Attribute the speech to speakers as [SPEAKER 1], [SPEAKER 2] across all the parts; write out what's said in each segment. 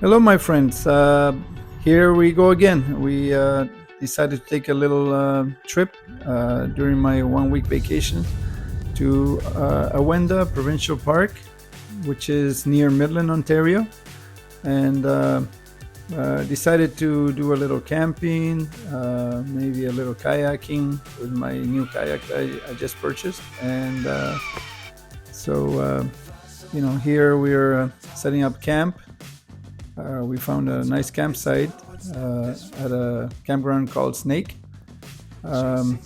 [SPEAKER 1] Hello, my friends. Here we go again. We decided to take a little trip during my 1 week vacation to Awenda Provincial Park, which is near Midland, Ontario, and decided to do a little camping, maybe a little kayaking with my new kayak that I just purchased. And here we're setting up camp. We found a nice campsite at a campground called Snake. Um,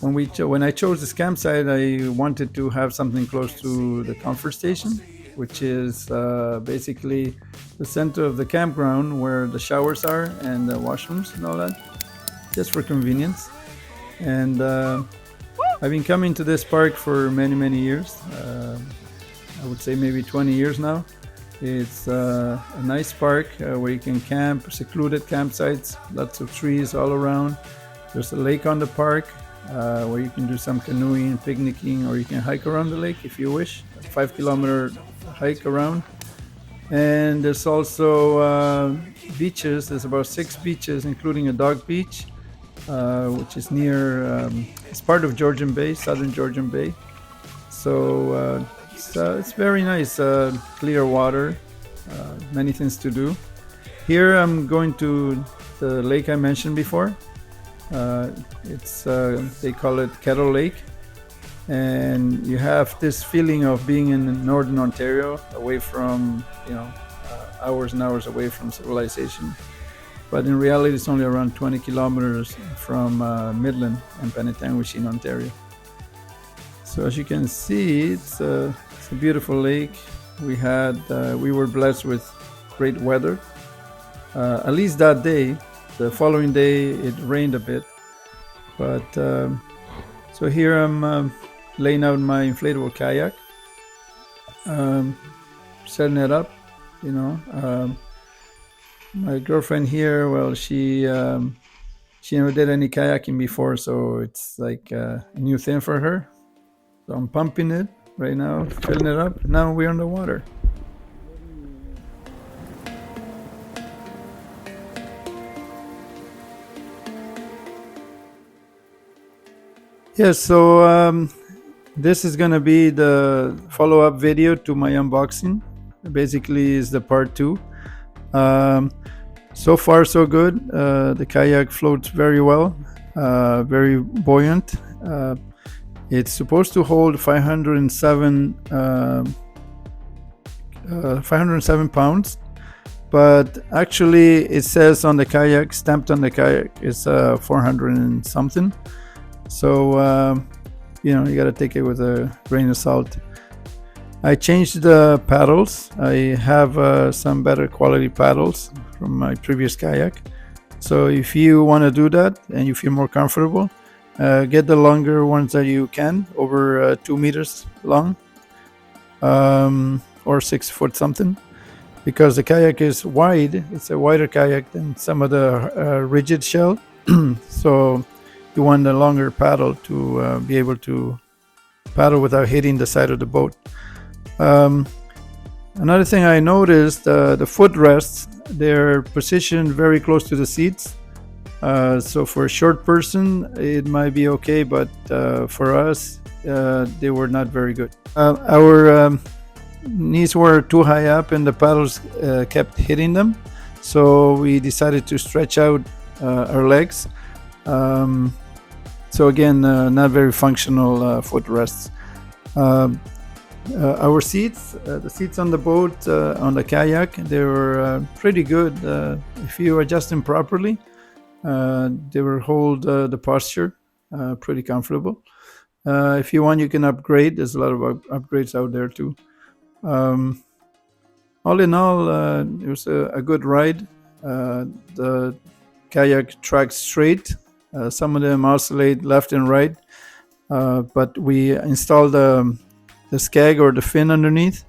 [SPEAKER 1] when I chose this campsite, I wanted to have something close to the comfort station, which is basically the center of the campground where the showers are and the washrooms and all that, just for convenience. And I've been coming to this park for many, many years. I would say maybe 20 years now. It's a nice park where you can camp, secluded campsites, lots of trees all around. There's a lake on the park where you can do some canoeing, picnicking, or you can hike around the lake if you wish. A 5 kilometer hike around. And there's also beaches. There's about 6 beaches, including a dog beach, which is near, it's part of Georgian Bay, southern Georgian Bay. So it's very nice, clear water, many things to do. Here I'm going to the lake I mentioned before. They call it Kettle Lake, and you have this feeling of being in northern Ontario, away from hours and hours away from civilization. But in reality, it's only around 20 kilometers from Midland and Penetanguishene in Ontario. So as you can see, it's a beautiful lake. We were blessed with great weather. At least that day. The following day, it rained a bit. But so here I'm laying out my inflatable kayak, setting it up. My girlfriend here, well, she never did any kayaking before, so it's like a new thing for her. So I'm pumping it right now, filling it up. Now we're on the water. Yes, so this is going to be the follow-up video to my unboxing. Basically, is the part 2. So far, so good. The kayak floats very well, very buoyant. It's supposed to hold 507 pounds, but actually it says on the kayak, stamped on the kayak, it's 400 and something. So you got to take it with a grain of salt. I changed the paddles. I have some better quality paddles from my previous kayak. So if you want to do that and you feel more comfortable, get the longer ones that you can, over 2 meters long, or 6 foot something, because the kayak is wide. It's a wider kayak than some of the rigid shell. So you want a longer paddle to be able to paddle without hitting the side of the boat. Another thing I noticed, the footrests, they're positioned very close to the seats. So for a short person, it might be okay, but for us, they were not very good. Our knees were too high up and the paddles kept hitting them. So we decided to stretch out our legs. So again, not very functional footrests. Our seats, the seats on the boat, on the kayak, they were pretty good. If you adjust them properly, they will hold the posture pretty comfortable. If you want, you can upgrade. There's a lot of upgrades out there too. All in all, it was a good ride. The kayak tracks straight. Some of them oscillate left and right, but we installed the skag or the fin underneath.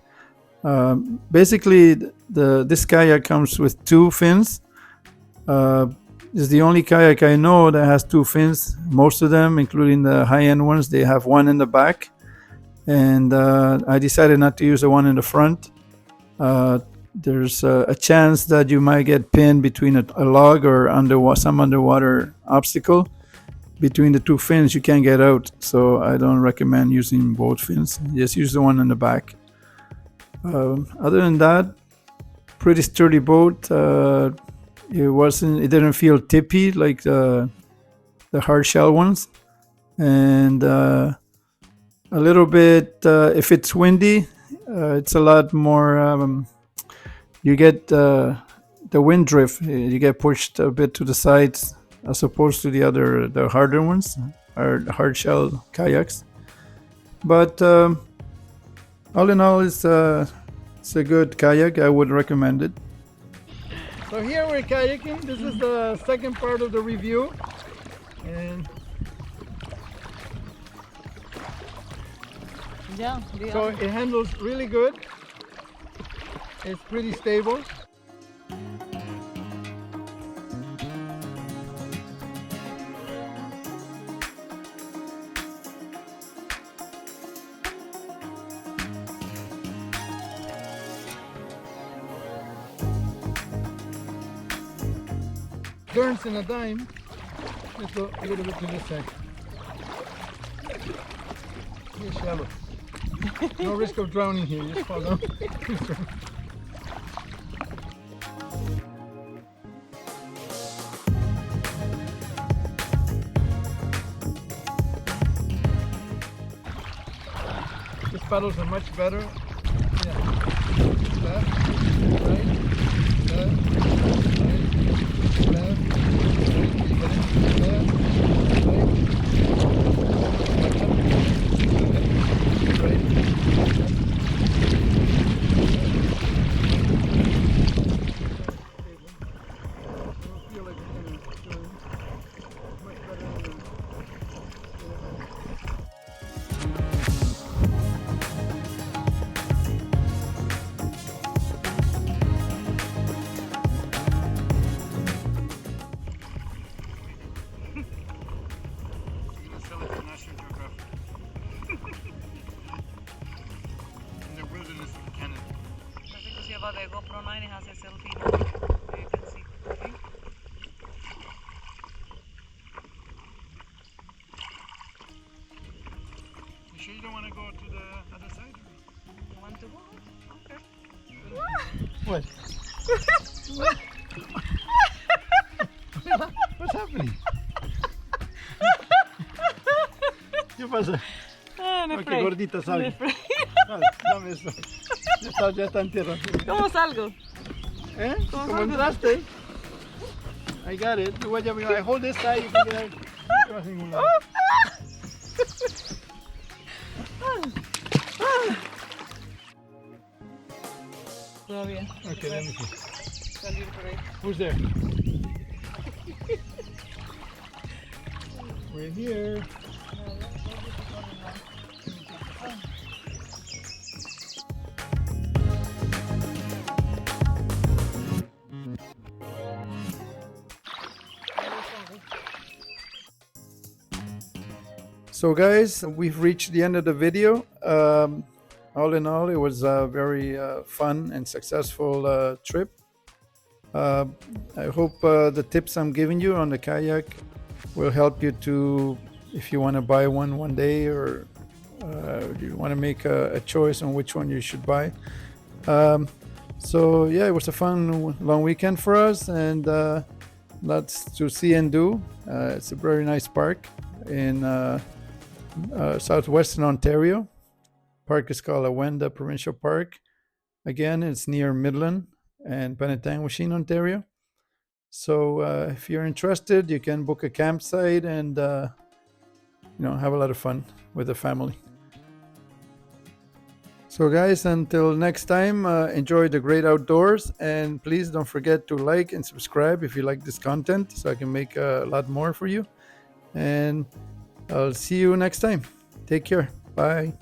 [SPEAKER 1] Basically, this kayak comes with 2 fins. It's the only kayak I know that has 2 fins. Most of them, including the high-end ones, they have one in the back. And I decided not to use the one in the front. there's a chance that you might get pinned between a log or some underwater obstacle. Between the two fins, you can't get out. So I don't recommend using both fins. Just use the one in the back. Other than that, pretty sturdy boat. It didn't feel tippy like the hard shell ones, and a little bit. If it's windy, it's a lot more. You get the wind drift. You get pushed a bit to the sides as opposed to the harder ones, or the hard shell kayaks. But all in all, it's a good kayak. I would recommend it. So here we're kayaking. This is the second part of the review, and so it handles really good. It's pretty stable. Turns in a dime. Let's go a little bit to this side. Here's shallow. No risk of drowning here. Just fall down. These paddles are much better. Yeah. Left, right, left, right, left,
[SPEAKER 2] The GoPro 9 has a selfie. You can see. Okay.
[SPEAKER 1] You sure you don't want to go to the other side?
[SPEAKER 2] You want to go? Okay.
[SPEAKER 1] What? What's happening? ¿Qué pasa?
[SPEAKER 2] Me
[SPEAKER 1] qué gordita salgo. Dame esto. Ya está en tierra.
[SPEAKER 2] ¿Cómo salgo?
[SPEAKER 1] ¿Eh? ¿Cómo entraste? I got it. I hold this side. You can get out. No vas a ningún lado.
[SPEAKER 2] Todavía.
[SPEAKER 1] Okay, let me see.
[SPEAKER 2] Salir por ahí.
[SPEAKER 1] Who's there? We're here. So guys, we've reached the end of the video. All in all, it was a very fun and successful trip. I hope the tips I'm giving you on the kayak will help you to, if you want to buy one day, or you want to make a choice on which one you should buy. So yeah, it was a fun long weekend for us, and lots to see and do. It's a very nice park in southwestern Ontario. Park is called Awenda Provincial Park. Again, it's near Midland and Penetanguishene, Ontario. So if you're interested, you can book a campsite and have a lot of fun with the family. So guys, until next time, enjoy the great outdoors, and please don't forget to like and subscribe if you like this content, so I can make a lot more for you. And I'll see you next time. Take care. Bye.